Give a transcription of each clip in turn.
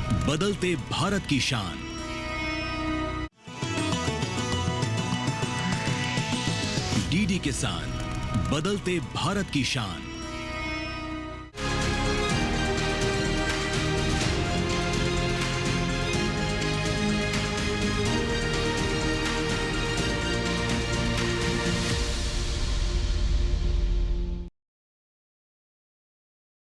बदलते भारत की शान। डीडी किसान, बदलते भारत की शान।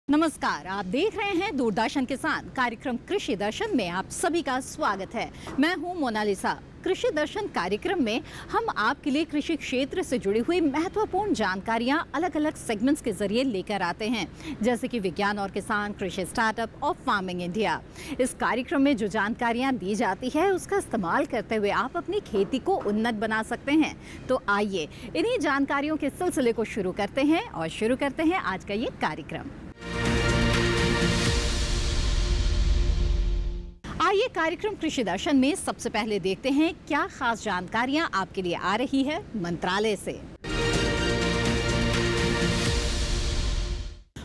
नमस्कार, आप देख रहे हैं दूरदर्शन किसान। कार्यक्रम कृषि दर्शन में आप सभी का स्वागत है। मैं हूं मोनालिसा। कृषि दर्शन कार्यक्रम में हम आपके लिए कृषि क्षेत्र से जुड़ी हुई महत्वपूर्ण जानकारियां अलग अलग सेगमेंट्स के जरिए लेकर आते हैं, जैसे कि विज्ञान और किसान, कृषि स्टार्टअप और फार्मिंग इंडिया। इस कार्यक्रम में जो जानकारियां दी जाती है उसका इस्तेमाल करते हुए आप अपनी खेती को उन्नत बना सकते हैं। तो आइए इन्हीं जानकारियों के सिलसिले को शुरू करते हैं और शुरू करते हैं आज का ये कार्यक्रम। आइए कार्यक्रम कृषि दर्शन में सबसे पहले देखते हैं क्या खास जानकारियां आपके लिए आ रही है मंत्रालय से।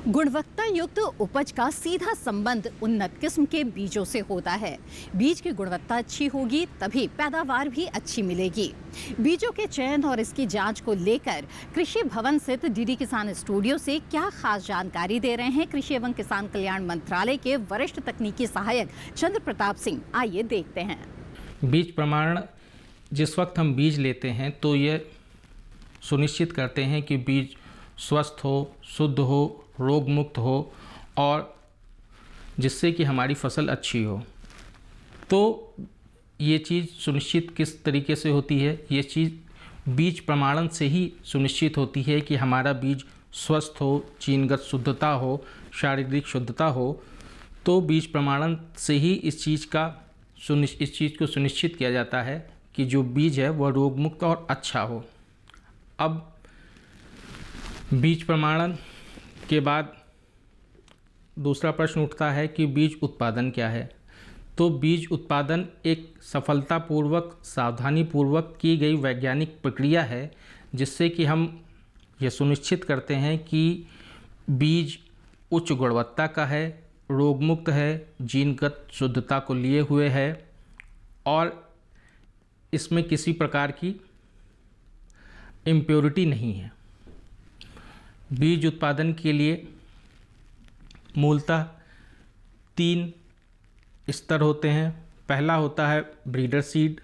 गुणवत्ता युक्त उपज का सीधा संबंध उन्नत किस्म के बीजों से होता है। बीज की गुणवत्ता अच्छी होगी तभी पैदावार भी अच्छी मिलेगी। बीजों के चयन और इसकी जांच को लेकर कृषि भवन स्थित डीडी किसान स्टूडियो से क्या खास जानकारी दे रहे हैं कृषि एवं किसान कल्याण मंत्रालय के वरिष्ठ तकनीकी सहायक चंद्र प्रताप सिंह। आइए देखते हैं। बीज प्रमाणन, जिस वक्त हम बीज लेते हैं तो ये सुनिश्चित करते हैं कि बीज स्वस्थ हो, शुद्ध हो, रोग मुक्त हो और जिससे कि हमारी फसल अच्छी हो। तो ये चीज़ सुनिश्चित किस तरीके से होती है? ये चीज़ बीज प्रमाणन से ही सुनिश्चित होती है कि हमारा बीज स्वस्थ हो, जीनगत शुद्धता हो, शारीरिक शुद्धता हो। तो बीज प्रमाणन से ही इस चीज़ को सुनिश्चित किया जाता है कि जो बीज है वह रोग मुक्त और अच्छा हो। अब बीज प्रमाणन के बाद दूसरा प्रश्न उठता है कि बीज उत्पादन क्या है। तो बीज उत्पादन एक सफलतापूर्वक, सावधानीपूर्वक की गई वैज्ञानिक प्रक्रिया है जिससे कि हम ये सुनिश्चित करते हैं कि बीज उच्च गुणवत्ता का है, रोग मुक्त है, जीनगत शुद्धता को लिए हुए है और इसमें किसी प्रकार की इम्प्योरिटी नहीं है। बीज उत्पादन के लिए मूलतः 3 स्तर होते हैं। पहला होता है ब्रीडर सीड,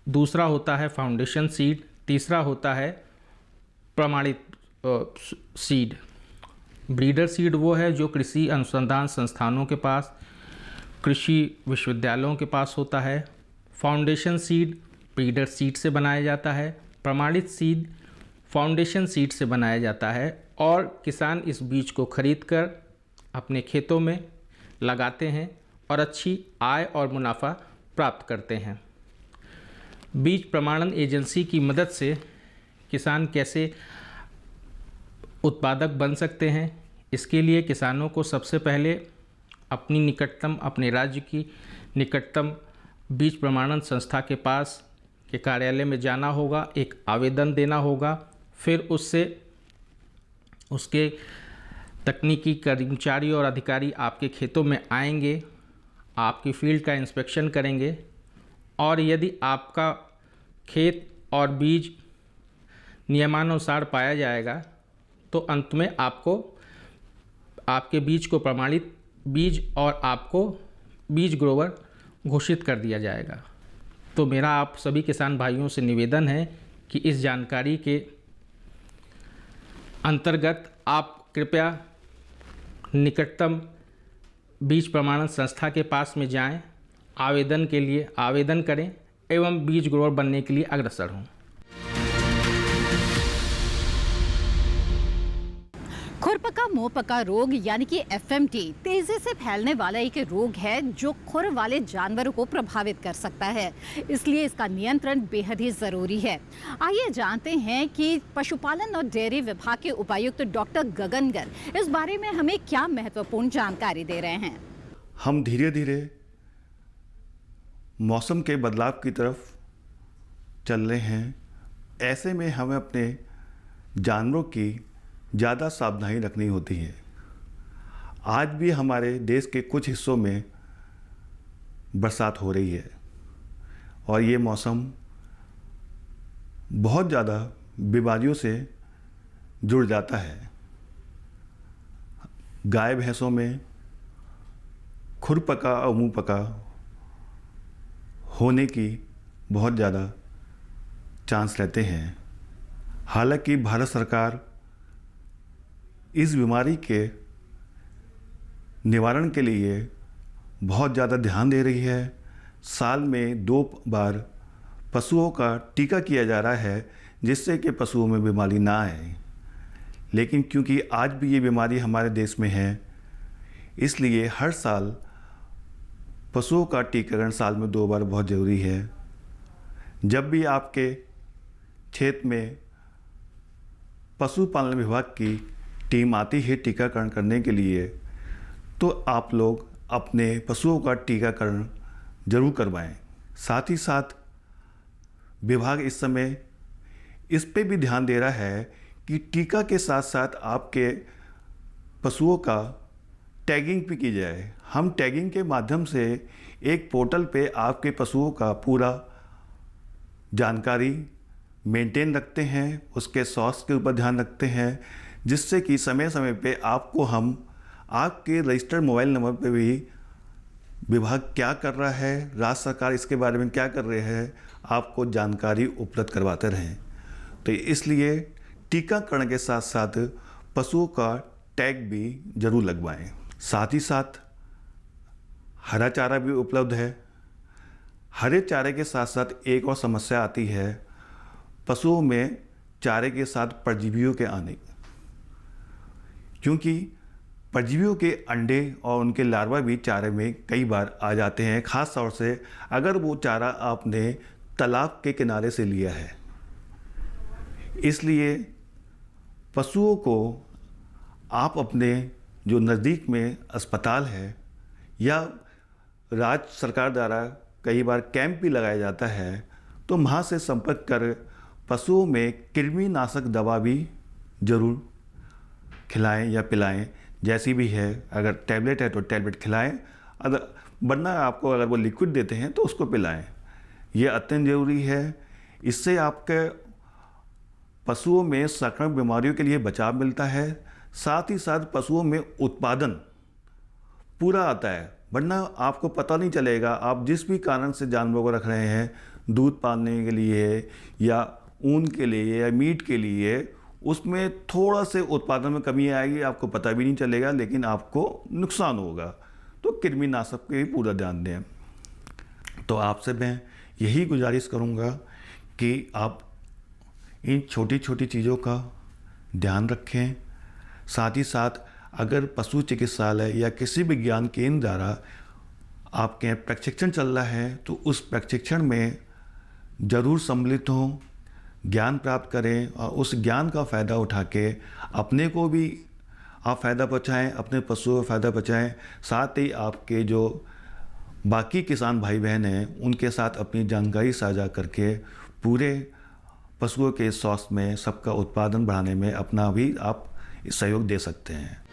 दूसरा होता है फाउंडेशन सीड, तीसरा होता है प्रमाणित सीड। ब्रीडर सीड वो है जो कृषि अनुसंधान संस्थानों के पास, कृषि विश्वविद्यालयों के पास होता है। फाउंडेशन सीड ब्रीडर सीड से बनाया जाता है। प्रमाणित सीड फाउंडेशन सीड से बनाया जाता है और किसान इस बीज को खरीदकर अपने खेतों में लगाते हैं और अच्छी आय और मुनाफा प्राप्त करते हैं। बीज प्रमाणन एजेंसी की मदद से किसान कैसे उत्पादक बन सकते हैं? इसके लिए किसानों को सबसे पहले अपने राज्य की निकटतम बीज प्रमाणन संस्था के पास के कार्यालय में जाना होगा, एक आवेदन देना होगा। फिर उसके तकनीकी कर्मचारी और अधिकारी आपके खेतों में आएंगे, आपकी फील्ड का इंस्पेक्शन करेंगे और यदि आपका खेत और बीज नियमानुसार पाया जाएगा तो अंत में आपको आपके बीज को प्रमाणित बीज और आपको बीज ग्रोवर घोषित कर दिया जाएगा। तो मेरा आप सभी किसान भाइयों से निवेदन है कि इस जानकारी के अंतर्गत आप कृपया निकटतम बीज प्रमाणन संस्था के पास में जाएं, आवेदन के लिए आवेदन करें एवं बीज ग्रोवर बनने के लिए अग्रसर हों। खुरपका मुंहपका रोग यानी कि एफएमटी तेजी से फैलने वाला एक रोग है जो खुर वाले जानवरों को प्रभावित कर सकता है, इसलिए इसका नियंत्रण बेहद ही जरूरी है। आइए जानते हैं कि पशुपालन और डेयरी विभाग के उपायुक्त डॉक्टर गगन गर्ग इस बारे में हमें क्या महत्वपूर्ण जानकारी दे रहे हैं। हम धीरे धीरे मौसम के बदलाव की तरफ चल रहे हैं। ऐसे में हमें अपने जानवरों की ज़्यादा सावधानी रखनी होती है। आज भी हमारे देश के कुछ हिस्सों में बरसात हो रही है और ये मौसम बहुत ज़्यादा बीमारियों से जुड़ जाता है। गाय भैंसों में खुरपका और मुंह पका होने की बहुत ज़्यादा चांस रहते हैं। हालांकि भारत सरकार इस बीमारी के निवारण के लिए बहुत ज़्यादा ध्यान दे रही है। साल में 2 बार पशुओं का टीका किया जा रहा है जिससे कि पशुओं में बीमारी ना आए। लेकिन क्योंकि आज भी ये बीमारी हमारे देश में है, इसलिए हर साल पशुओं का टीकाकरण साल में 2 बार बहुत ज़रूरी है। जब भी आपके क्षेत्र में पशुपालन विभाग की टीम आती है टीकाकरण करने के लिए, तो आप लोग अपने पशुओं का टीकाकरण जरूर करवाएं। साथ ही साथ विभाग इस समय इस पे भी ध्यान दे रहा है कि टीका के साथ साथ आपके पशुओं का टैगिंग भी की जाए। हम टैगिंग के माध्यम से एक पोर्टल पे आपके पशुओं का पूरा जानकारी मेंटेन रखते हैं, उसके स्वास्थ्य के ऊपर ध्यान रखते हैं, जिससे कि समय समय पे आपको हम आपके रजिस्टर्ड मोबाइल नंबर पे भी विभाग क्या कर रहा है, राज्य सरकार इसके बारे में क्या कर रहे हैं, आपको जानकारी उपलब्ध करवाते रहें। तो इसलिए टीकाकरण के साथ साथ पशुओं का टैग भी जरूर लगवाएं। साथ ही साथ हरा चारा भी उपलब्ध है। हरे चारे के साथ साथ एक और समस्या आती है पशुओं में चारे के साथ परजीवियों के आने की, क्योंकि परजीवियों के अंडे और उनके लार्वा भी चारे में कई बार आ जाते हैं, ख़ास तौर से अगर वो चारा आपने तालाब के किनारे से लिया है। इसलिए पशुओं को आप अपने जो नज़दीक में अस्पताल है या राज्य सरकार द्वारा कई बार कैंप भी लगाया जाता है, तो वहाँ से संपर्क कर पशुओं में कृमिनाशक दवा भी ज़रूर खिलाएं या पिलाएं। जैसी भी है, अगर टैबलेट है तो टैबलेट खिलाएं, वरना आपको अगर वो लिक्विड देते हैं तो उसको पिलाएं। ये अत्यंत ज़रूरी है। इससे आपके पशुओं में संक्रामक बीमारियों के लिए बचाव मिलता है। साथ ही साथ पशुओं में उत्पादन पूरा आता है, वरना आपको पता नहीं चलेगा। आप जिस भी कारण से जानवरों को रख रहे हैं, दूध पालने के लिए या ऊन के लिए या मीट के लिए, उसमें थोड़ा से उत्पादन में कमी आएगी, आपको पता भी नहीं चलेगा, लेकिन आपको नुकसान होगा। तो कृमिनाशक पे भी पूरा ध्यान दें। तो आपसे मैं यही गुजारिश करूँगा कि आप इन छोटी छोटी चीज़ों का ध्यान रखें। साथ ही साथ अगर पशु चिकित्सालय या किसी विज्ञान केंद्र द्वारा आपके प्रशिक्षण चल रहा है, तो उस प्रशिक्षण में ज़रूर सम्मिलित हों, ज्ञान प्राप्त करें और उस ज्ञान का फ़ायदा उठा के अपने को भी आप फ़ायदा पहुँचाएँ, अपने पशुओं को फ़ायदा पहुँचाएँ। साथ ही आपके जो बाकी किसान भाई बहन हैं, उनके साथ अपनी जानकारी साझा करके पूरे पशुओं के स्वास्थ्य में, सबका उत्पादन बढ़ाने में अपना भी आप सहयोग दे सकते हैं।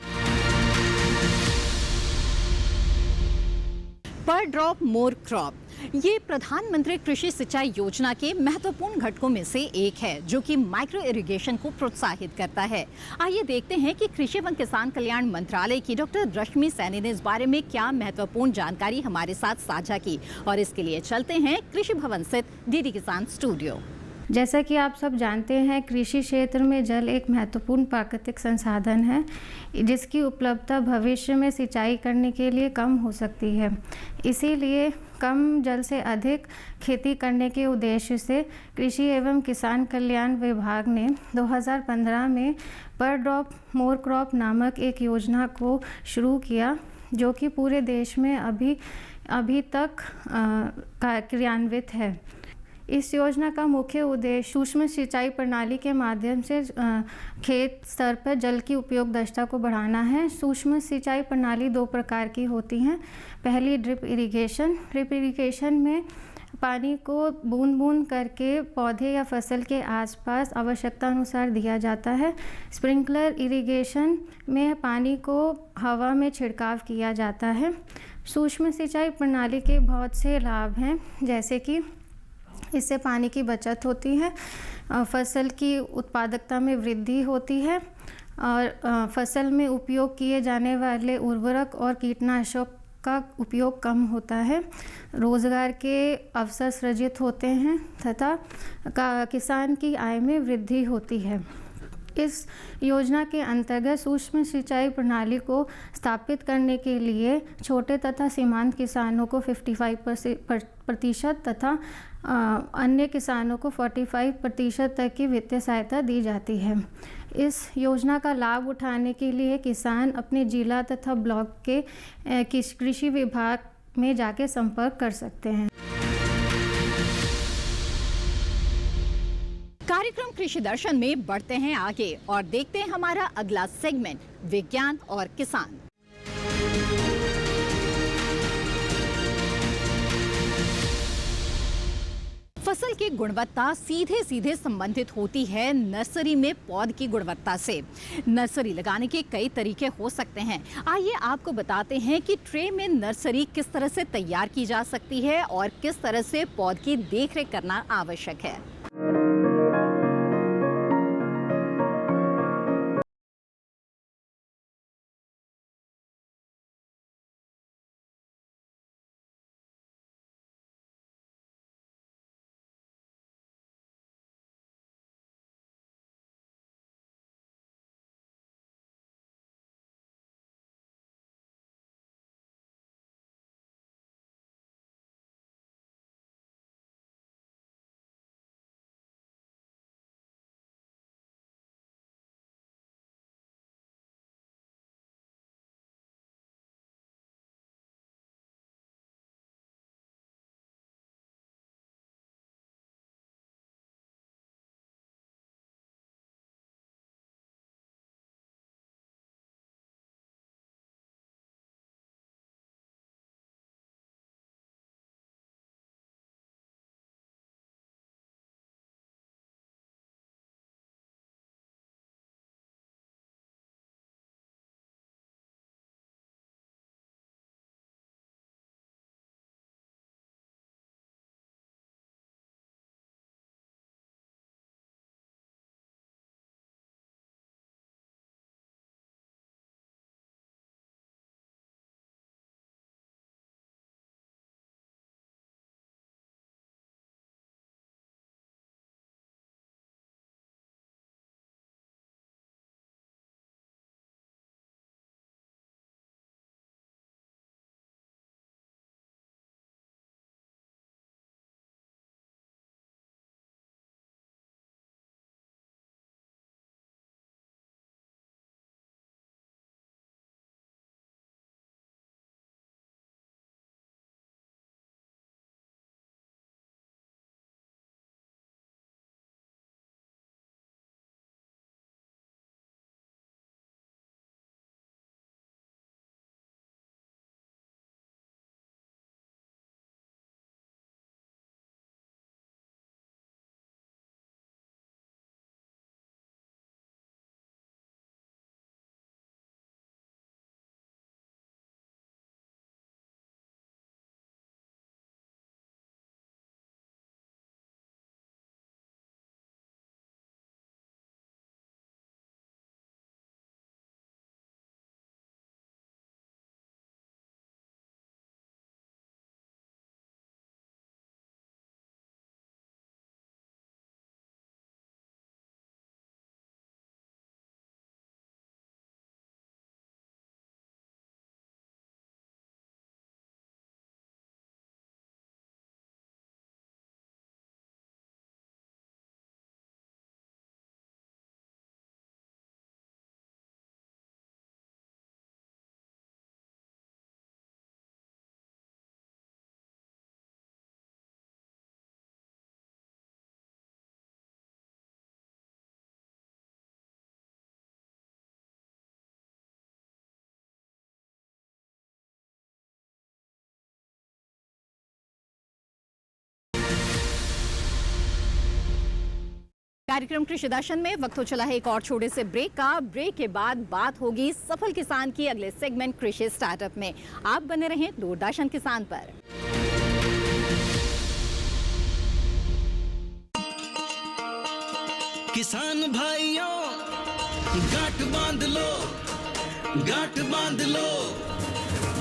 पर ड्रॉप मोर क्रॉप, ये प्रधानमंत्री कृषि सिंचाई योजना के महत्वपूर्ण घटकों में से एक है, जो कि माइक्रो इरिगेशन को प्रोत्साहित करता है। आइए देखते हैं कि कृषि एवं किसान कल्याण मंत्रालय की डॉक्टर रश्मि सैनी ने इस बारे में क्या महत्वपूर्ण जानकारी हमारे साथ साझा की। और इसके लिए चलते हैं कृषि भवन स्थित डीडी किसान स्टूडियो। जैसा कि आप सब जानते हैं, कृषि क्षेत्र में जल एक महत्वपूर्ण प्राकृतिक संसाधन है, जिसकी उपलब्धता भविष्य में सिंचाई करने के लिए कम हो सकती है। इसीलिए कम जल से अधिक खेती करने के उद्देश्य से कृषि एवं किसान कल्याण विभाग ने 2015 में पर ड्रॉप मोर क्रॉप नामक एक योजना को शुरू किया, जो कि पूरे देश में अभी तक क्रियान्वित है। इस योजना का मुख्य उद्देश्य सूक्ष्म सिंचाई प्रणाली के माध्यम से खेत स्तर पर जल की उपयोग दक्षता को बढ़ाना है। सूक्ष्म सिंचाई प्रणाली 2 प्रकार की होती हैं। पहली ड्रिप इरिगेशन। ड्रिप इरिगेशन में पानी को बूंद बूंद करके पौधे या फसल के आसपास आवश्यकता अनुसार दिया जाता है। स्प्रिंकलर इरिगेशन में पानी को हवा में छिड़काव किया जाता है। सूक्ष्म सिंचाई प्रणाली के बहुत से लाभ हैं, जैसे कि इससे पानी की बचत होती है, फसल की उत्पादकता में वृद्धि होती है और फसल में उपयोग किए जाने वाले उर्वरक और कीटनाशक का उपयोग कम होता है। रोज़गार के अवसर सृजित होते हैं तथा किसान की आय में वृद्धि होती है। इस योजना के अंतर्गत सूक्ष्म सिंचाई प्रणाली को स्थापित करने के लिए छोटे तथा सीमांत किसानों को 55% तथा अन्य किसानों को 45% तक की वित्तीय सहायता दी जाती है। इस योजना का लाभ उठाने के लिए किसान अपने जिला तथा ब्लॉक के कृषि विभाग में जाके संपर्क कर सकते हैं। कार्यक्रम कृषि दर्शन में बढ़ते हैं आगे और देखते हैं हमारा अगला सेगमेंट, विज्ञान और किसान। फसल की गुणवत्ता सीधे सीधे संबंधित होती है नर्सरी में पौध की गुणवत्ता से। नर्सरी लगाने के कई तरीके हो सकते हैं। आइए आपको बताते हैं कि ट्रे में नर्सरी किस तरह से तैयार की जा सकती है और किस तरह से पौध की देखरेख करना आवश्यक है। कार्यक्रम कृषि दर्शन में वक्त हो चला है एक और छोटे से ब्रेक का। ब्रेक के बाद बात होगी सफल किसान की अगले सेगमेंट कृषि स्टार्टअप में। आप बने रहें दूरदर्शन किसान पर। किसान भाइयों गांठ बांध लो, गांठ बांध लो,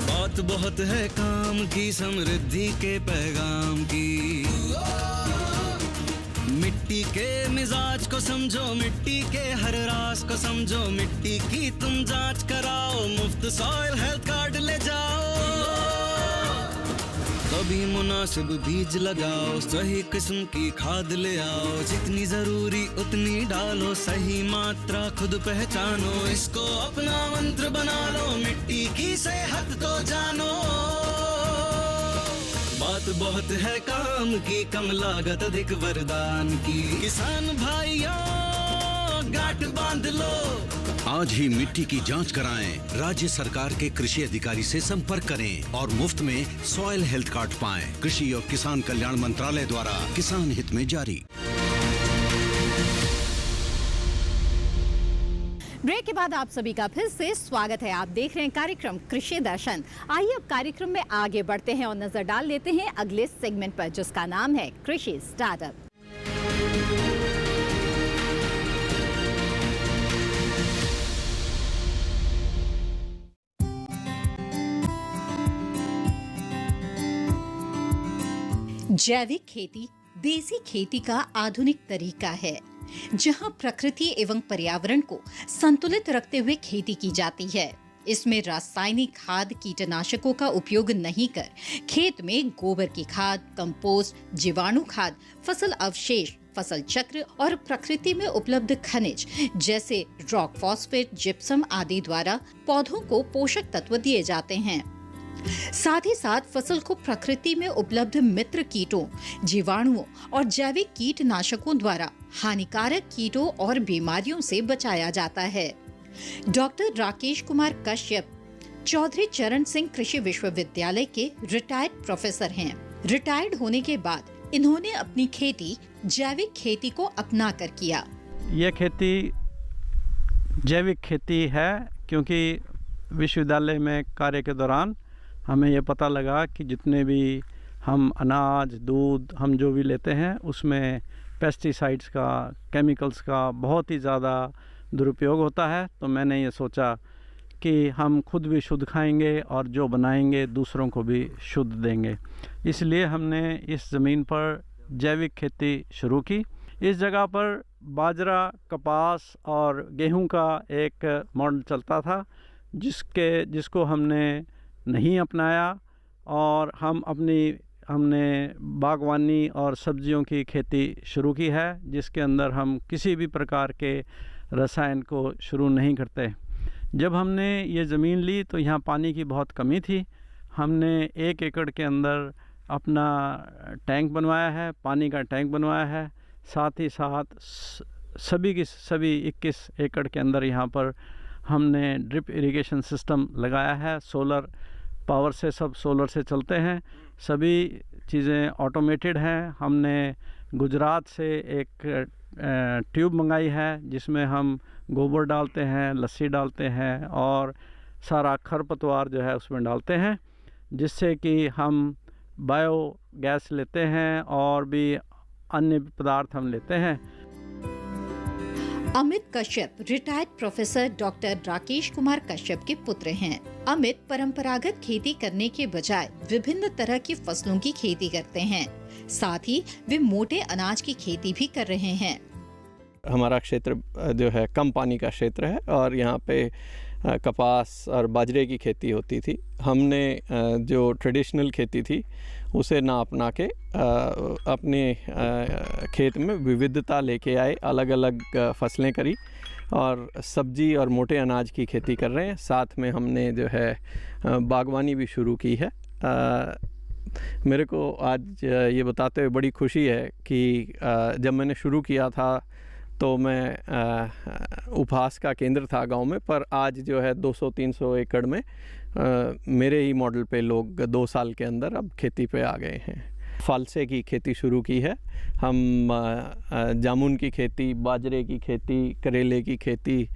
बात बहुत है काम की, समृद्धि के पैगाम की। मिट्टी के मिजाज को समझो, मिट्टी के हर राज को समझो, मिट्टी की तुम जांच कराओ, मुफ्त सॉइल हेल्थ कार्ड ले जाओ। कभी मुनासिब बीज लगाओ, सही किस्म की खाद ले आओ, जितनी जरूरी उतनी डालो, सही मात्रा खुद पहचानो, इसको अपना मंत्र बना लो, मिट्टी की सेहत तो जानो। बात बहुत है काम की, कम लागत अधिक वरदान की। किसान भाइयों गांठ बांध लो, आज ही मिट्टी की जांच कराएं, राज्य सरकार के कृषि अधिकारी से संपर्क करें और मुफ्त में सॉइल हेल्थ कार्ड पाएं। कृषि और किसान कल्याण मंत्रालय द्वारा किसान हित में जारी। ब्रेक के बाद आप सभी का फिर से स्वागत है। आप देख रहे हैं कार्यक्रम कृषि दर्शन। आइए अब कार्यक्रम में आगे बढ़ते हैं और नजर डाल लेते हैं अगले सेगमेंट पर, जिसका नाम है कृषि स्टार्टअप। जैविक खेती देसी खेती का आधुनिक तरीका है, जहां प्रकृति एवं पर्यावरण को संतुलित रखते हुए खेती की जाती है। इसमें रासायनिक खाद कीटनाशकों का उपयोग नहीं कर खेत में गोबर की खाद, कंपोस्ट, जीवाणु खाद, फसल अवशेष, फसल चक्र और प्रकृति में उपलब्ध खनिज जैसे रॉक फॉस्फेट, जिप्सम आदि द्वारा पौधों को पोषक तत्व दिए जाते हैं। साथ ही साथ फसल को प्रकृति में उपलब्ध मित्र कीटों, जीवाणुओं और जैविक कीटनाशकों द्वारा हानिकारक कीटों और बीमारियों से बचाया जाता है। डॉक्टर राकेश कुमार कश्यप चौधरी चरण सिंह कृषि विश्वविद्यालय के रिटायर्ड प्रोफेसर हैं। रिटायर्ड होने के बाद इन्होंने अपनी खेती जैविक खेती को अपना कर किया। यह खेती जैविक खेती है क्योंकि विश्वविद्यालय में कार्य के दौरान हमें ये पता लगा कि जितने भी हम अनाज, दूध हम जो भी लेते हैं उसमें पेस्टिसाइड्स का, केमिकल्स का बहुत ही ज़्यादा दुरुपयोग होता है। तो मैंने ये सोचा कि हम खुद भी शुद्ध खाएंगे और जो बनाएंगे दूसरों को भी शुद्ध देंगे। इसलिए हमने इस ज़मीन पर जैविक खेती शुरू की। इस जगह पर बाजरा, कपास और गेहूं का एक मॉडल चलता था जिसको हमने नहीं अपनाया और हमने बागवानी और सब्जियों की खेती शुरू की है, जिसके अंदर हम किसी भी प्रकार के रसायन को शुरू नहीं करते। जब हमने ये ज़मीन ली तो यहाँ पानी की बहुत कमी थी। हमने 1 एकड़ के अंदर अपना टैंक बनवाया है, पानी का टैंक बनवाया है। साथ ही साथ सभी 21 एकड़ के अंदर यहाँ पर हमने ड्रिप इरिगेशन सिस्टम लगाया है। सोलर पावर से, सब सोलर से चलते हैं, सभी चीज़ें ऑटोमेटेड हैं। हमने गुजरात से एक ट्यूब मंगाई है जिसमें हम गोबर डालते हैं, लस्सी डालते हैं और सारा खरपतवार जो है उसमें डालते हैं, जिससे कि हम बायो गैस लेते हैं और भी अन्य पदार्थ हम लेते हैं। Amit Kashyap retired professor doctor Rakesh Kumar Kashyap के पुत्र हैं। अमित परंपरागत खेती करने के बजाय विभिन्न तरह की फसलों की खेती करते हैं। साथ ही वे मोटे अनाज की खेती भी कर रहे हैं। हमारा क्षेत्र जो है कम पानी का क्षेत्र है और यहाँ पे कपास और बाजरे की खेती होती थी। हमने जो ट्रेडिशनल खेती थी उसे ना अपना के अपने खेत में विविधता लेके आए, अलग अलग फसलें करी और सब्जी और मोटे अनाज की खेती कर रहे हैं। साथ में हमने जो है बागवानी भी शुरू की है। मेरे को आज ये बताते हुए बड़ी खुशी है कि जब मैंने शुरू किया था तो मैं उपहास का केंद्र था गांव में, पर आज जो है 200-300 एकड़ में मेरे ही मॉडल पे लोग 2 साल के अंदर अब खेती पे आ गए हैं। फालसे की खेती शुरू की है। हम जामुन की खेती, बाजरे की खेती, करेले की खेती,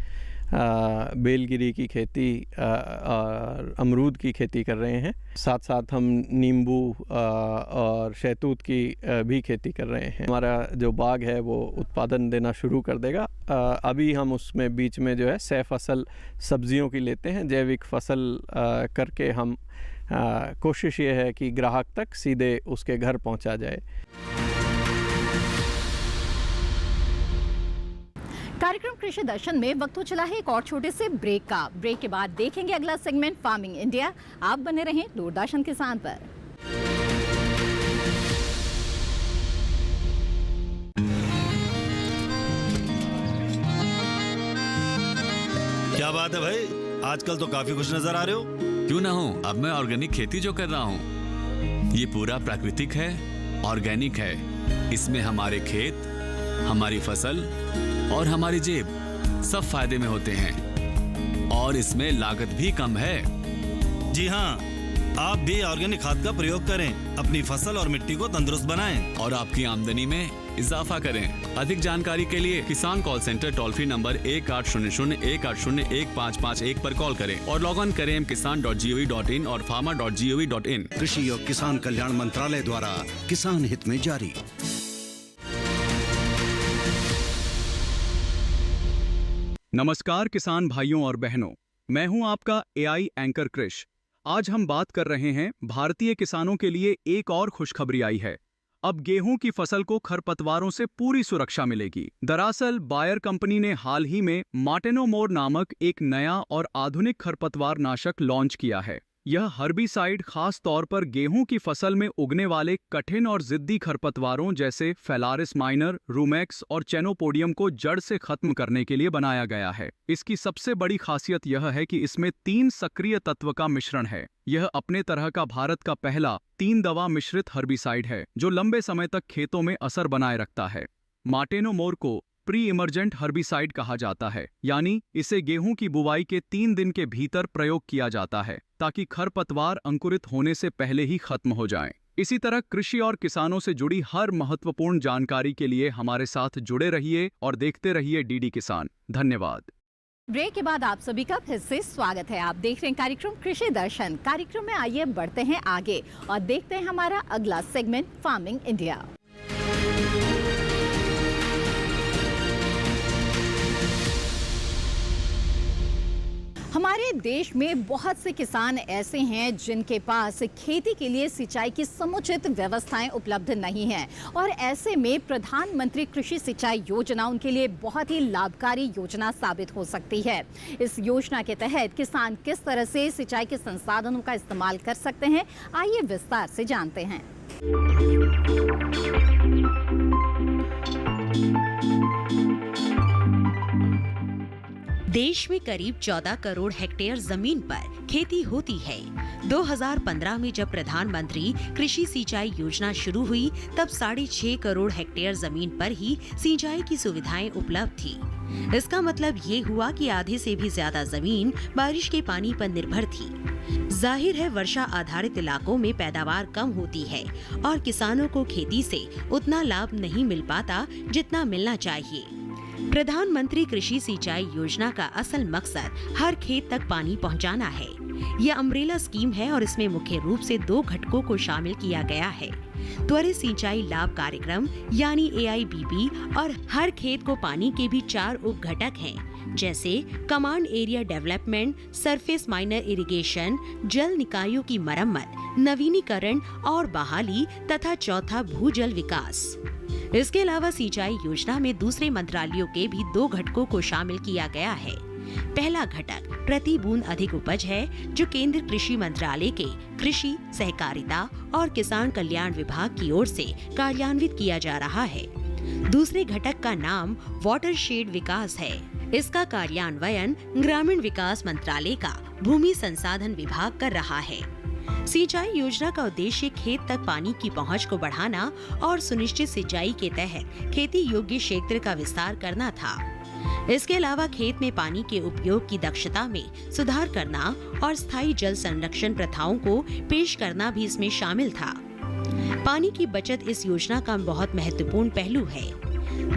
बेलगिरी की खेती और अमरूद की खेती कर रहे हैं। साथ साथ हम नींबू और शहतूत की भी खेती कर रहे हैं। हमारा जो बाग है वो उत्पादन देना शुरू कर देगा। अभी हम उसमें बीच में जो है सह फसल सब्जियों की लेते हैं। जैविक फसल करके हम कोशिश ये है कि ग्राहक तक सीधे उसके घर पहुंचा जाए। कार्यक्रम कृषि दर्शन में वक्त हो चला है एक और छोटे से ब्रेक का। ब्रेक के बाद देखेंगे अगला सेगमेंट फार्मिंग इंडिया। आप बने रहें दूरदर्शन किसान पर। क्या बात है भाई, आजकल तो काफी खुश नजर आ रहे हो। क्यों ना हो, अब मैं ऑर्गेनिक खेती जो कर रहा हूँ ये पूरा प्राकृतिक है, ऑर्गेनिक है। इसमें हमारे खेत, हमारी फसल और हमारी जेब सब फायदे में होते हैं और इसमें लागत भी कम है। जी हाँ, आप भी ऑर्गेनिक खाद का प्रयोग करें, अपनी फसल और मिट्टी को तंदुरुस्त बनाएं और आपकी आमदनी में इजाफा करें। अधिक जानकारी के लिए किसान call centre toll free number 1800-180-1551 पर कॉल करें और लॉग ऑन करें kisan.gov.in और farmer.gov.in। कृषि और किसान कल्याण मंत्रालय द्वारा किसान हित में जारी। नमस्कार किसान भाइयों और बहनों, मैं हूं आपका एआई एंकर कृष। आज हम बात कर रहे हैं भारतीय किसानों के लिए एक और खुशखबरी आई है। अब गेहूं की फसल को खरपतवारों से पूरी सुरक्षा मिलेगी। दरअसल बायर कंपनी ने हाल ही में मार्टेनोमोर नामक एक नया और आधुनिक खरपतवार नाशक लॉन्च किया है। यह हर्बिसाइड खास तौर पर गेहूं की फसल में उगने वाले कठिन और जिद्दी खरपतवारों जैसे फेलारिस माइनर, रूमेक्स और चेनोपोडियम को जड़ से खत्म करने के लिए बनाया गया है। इसकी सबसे बड़ी खासियत यह है कि इसमें 3 सक्रिय तत्व का मिश्रण है। यह अपने तरह का भारत का पहला 3 दवा मिश्रित हर्बिसाइड है जो लंबे समय तक खेतों में असर बनाए रखता है। मार्टेनोमोर को प्री इमर्जेंट हर्बिसाइड कहा जाता है, यानी इसे गेहूं की बुवाई के 3 दिन के भीतर प्रयोग किया जाता है ताकि खरपतवार अंकुरित होने से पहले ही खत्म हो जाएं। इसी तरह कृषि और किसानों से जुड़ी हर महत्वपूर्ण जानकारी के लिए हमारे साथ जुड़े रहिए और देखते रहिए डीडी किसान। धन्यवाद। ब्रेक के बाद आप सभी का फिर से स्वागत है। आप देख रहे हैं कार्यक्रम कृषि दर्शन। कार्यक्रम में आइए बढ़ते हैं आगे और देखते हैं हमारा अगला सेगमेंट फार्मिंग इंडिया। हमारे देश में बहुत से किसान ऐसे हैं जिनके पास खेती के लिए सिंचाई की समुचित व्यवस्थाएं उपलब्ध नहीं हैं और ऐसे में प्रधानमंत्री कृषि सिंचाई योजना उनके लिए बहुत ही लाभकारी योजना साबित हो सकती है। इस योजना के तहत किसान किस तरह से सिंचाई के संसाधनों का इस्तेमाल कर सकते हैं, आइए विस्तार से जानते हैं। देश में करीब 14 करोड़ हेक्टेयर जमीन पर खेती होती है। 2015 में जब प्रधानमंत्री कृषि सिंचाई योजना शुरू हुई तब 6.5 करोड़ हेक्टेयर जमीन पर ही सिंचाई की सुविधाएं उपलब्ध थी। इसका मतलब ये हुआ कि आधे से भी ज्यादा जमीन बारिश के पानी पर निर्भर थी। जाहिर है वर्षा आधारित इलाकों में पैदावार कम होती है और किसानों को खेती से उतना लाभ नहीं मिल पाता जितना मिलना चाहिए। प्रधानमंत्री कृषि सिंचाई योजना का असल मकसद हर खेत तक पानी पहुंचाना है। यह अम्ब्रेला स्कीम है और इसमें मुख्य रूप से 2 घटकों को शामिल किया गया है। त्वरित सिंचाई लाभ कार्यक्रम यानी AIBP और हर खेत को पानी के भी 4 उप घटक हैं, जैसे command area development, surface miner irrigation, जल निकायों की मरम्मत, नवीनीकरण और बहाली तथा चौथा भूजल विकास। इसके अलावा सिंचाई योजना में दूसरे मंत्रालयों के भी 2 घटकों को शामिल किया गया है। पहला घटक प्रति बूंद अधिक उपज है जो केंद्र कृषि मंत्रालय के कृषि, सहकारिता और किसान कल्याण विभाग की ओर से कार्यान्वित किया जा रहा है। दूसरे घटक का नाम वाटरशेड विकास है। इसका कार्यान्वयन ग्रामीण विकास मंत्रालय का भूमि संसाधन विभाग कर रहा है। सिंचाई योजना का उद्देश्य खेत तक पानी की पहुंच को बढ़ाना और सुनिश्चित सिंचाई के तहत खेती योग्य क्षेत्र का विस्तार करना था। इसके अलावा खेत में पानी के उपयोग की दक्षता में सुधार करना और स्थायी जल संरक्षण प्रथाओं को पेश करना भी इसमें शामिल था। पानी की बचत इस योजना का बहुत महत्वपूर्ण पहलू है।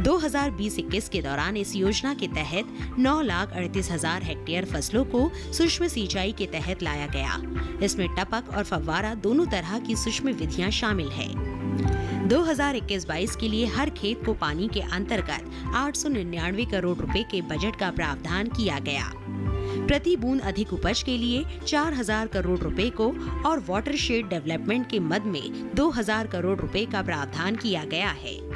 2020-21 के दौरान इस योजना के तहत 9,38,000 हेक्टेयर फसलों को सूक्ष्म सिंचाई के तहत लाया गया। इसमें टपक और फव्वारा दोनों तरह की सूक्ष्म विधियां शामिल है। 2021-22 के लिए हर खेत को पानी के अंतर्गत 899 करोड़ रुपए के बजट का प्रावधान किया गया। प्रति बूंद अधिक उपज के लिए 4,000 करोड़ रुपए को और वाटरशेड डेवलपमेंट के मद में 2,000 करोड़ रुपए का प्रावधान किया गया है।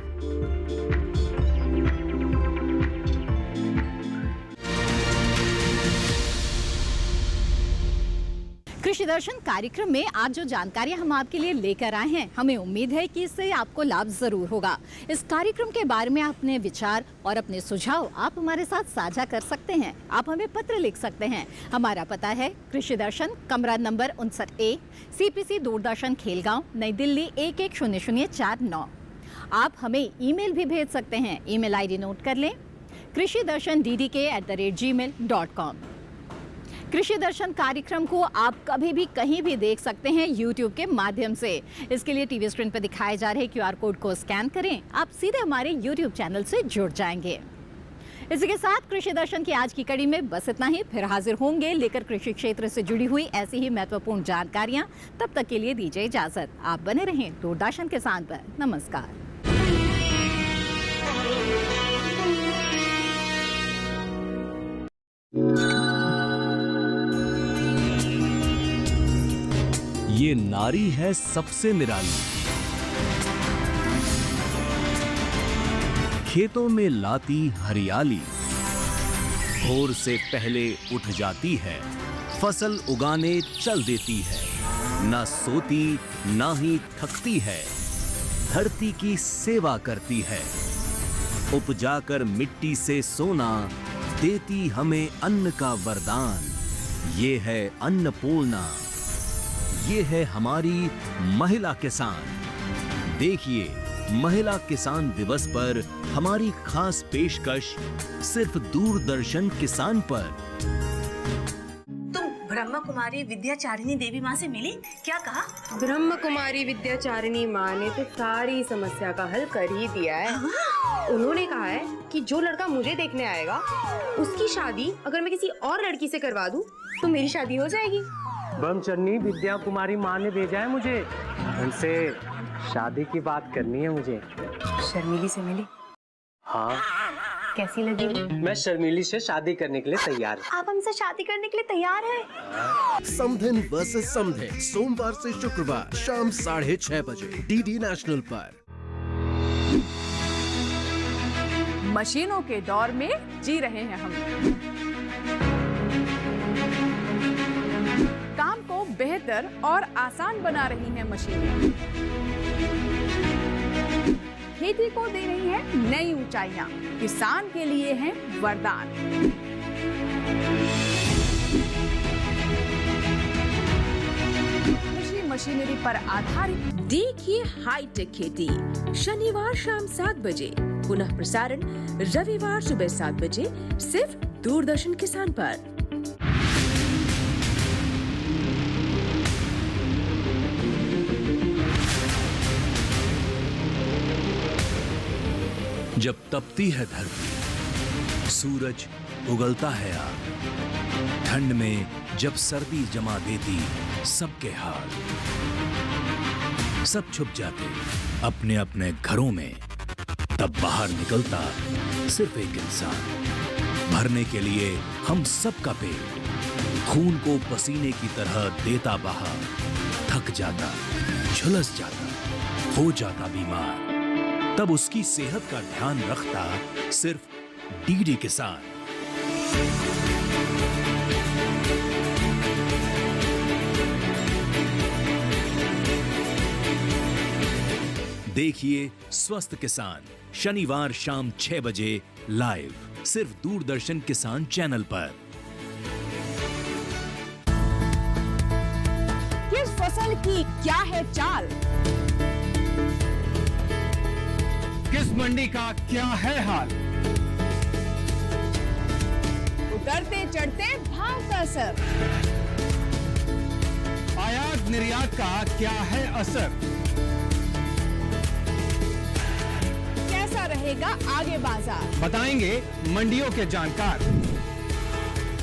कृषि दर्शन कार्यक्रम में आज जो जानकारियां हम आपके लिए लेकर आए हैं, हमें उम्मीद है कि इससे आपको लाभ जरूर होगा। इस कार्यक्रम के बारे में अपने विचार और अपने सुझाव आप हमारे साथ साझा कर सकते हैं। आप हमें पत्र लिख सकते हैं। हमारा पता है कृषि दर्शन, कमरा number 59A, CPC Doordarshan Khelgaon, नई दिल्ली 110049। आप हमें ईमेल भी भेज सकते हैं। ईमेल ID नोट कर लें, krishidarshandddk@gmail.com। कृषि दर्शन कार्यक्रम को आप कभी भी कहीं भी देख सकते हैं YouTube के माध्यम से। इसके लिए टीवी स्क्रीन पर दिखाए जा रहे QR कोड को स्कैन करें, आप सीधे हमारे YouTube चैनल से जुड़ जाएंगे। इसी के साथ कृषि दर्शन की आज की कड़ी में बस इतना ही। फिर हाजिर होंगे लेकर कृषि क्षेत्र से जुड़ी हुई ऐसी ही महत्वपूर्ण जानकारियां। तब तक के लिए दीजिए इजाजत। आप बने रहें दूरदर्शन किसान पर। नमस्कार। ये नारी है सबसे निराली, खेतों में लाती हरियाली, भोर से पहले उठ जाती है, फसल उगाने चल देती है, ना सोती ना ही थकती है, धरती की सेवा करती है, उपजाकर मिट्टी से सोना देती हमें अन्न का वरदान। ये है अन्नपूर्णा, ये है हमारी महिला किसान। देखिए, महिला किसान दिवस पर हमारी खास पेशकश सिर्फ दूरदर्शन किसान पर। तुम ब्रह्म कुमारी विद्याचारिणी देवी माँ से मिली? क्या कहा? ब्रह्म कुमारी विद्याचारिणी माँ ने तो सारी समस्या का हल कर ही दिया है। उन्होंने कहा है कि जो लड़का मुझे देखने आएगा उसकी शादी अगर मैं किसी और लड़की से करवा दूं तो मेरी शादी हो जाएगी। ब्रह्मचर्नी विद्या कुमारी माँ ने भेजा है मुझे, उनसे शादी की बात करनी है मुझे। शर्मिली से मिली? हाँ। कैसी लगी? मैं शर्मिली से शादी करने के लिए तैयार हूँ। आप हमसे शादी करने के लिए तैयार हैं? समधिन वर्सेस समधिन, सोमवार से शुक्रवार शाम 6:30 बजे DD नेशनल पर। मशीनों के दौर में जी रहे हैं हम। काम को बेहतर और आसान बना रही हैं मशीनें। खेती को दे रही है नई ऊंचाइयां, किसान के लिए है वरदान। कृषि मशीनरी पर आधारित देखिए हाईटेक खेती, शनिवार शाम 7 बजे, पुनः प्रसारण रविवार सुबह 7 बजे, सिर्फ दूरदर्शन किसान पर। जब तपती है धरती, सूरज उगलता है आग, ठंड में जब सर्दी जमा देती सबके हाल, सब छुप जाते अपने अपने घरों में, तब बाहर निकलता सिर्फ एक इंसान, भरने के लिए हम सबका पेट, खून को पसीने की तरह देता बहा, थक जाता, झुलस जाता, हो जाता बीमार, तब उसकी सेहत का ध्यान रखता सिर्फ DD किसान। देखिए स्वस्थ किसान शनिवार शाम 6 बजे लाइव, सिर्फ दूरदर्शन किसान चैनल पर। किस फसल की क्या है चाल, किस मंडी का क्या है हाल, उतरते चढ़ते भाव का असर, आयात निर्यात का क्या है असर, रहेगा आगे बाजार। बताएंगे मंडियों के जानकार।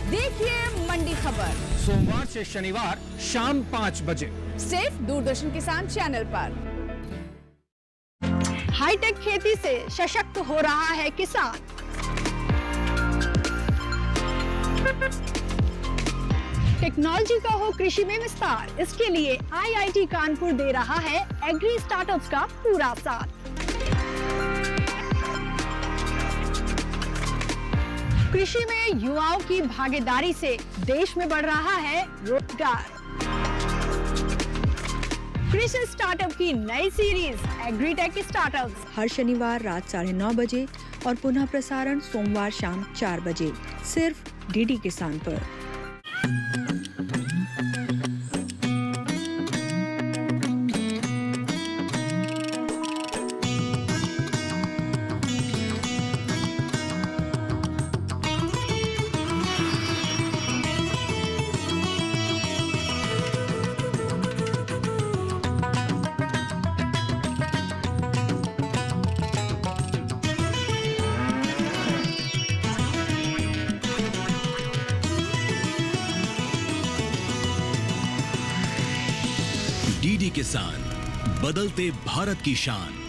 देखिए मंडी खबर सोमवार से शनिवार शाम 5 बजे सिर्फ दूरदर्शन किसान चैनल पर। हाईटेक खेती से सशक्त हो रहा है किसान। टेक्नोलॉजी का हो कृषि में विस्तार, इसके लिए IIT कानपुर दे रहा है एग्री स्टार्टअप्स का पूरा साथ। कृषि में युवाओं की भागीदारी से देश में बढ़ रहा है रोजगार। कृषि स्टार्टअप की नई सीरीज एग्रीटेक स्टार्टअप्स हर शनिवार रात 9:30 बजे और पुनः प्रसारण सोमवार शाम 4 बजे सिर्फ डीडी किसान पर। डीडी किसान, बदलते भारत की शान।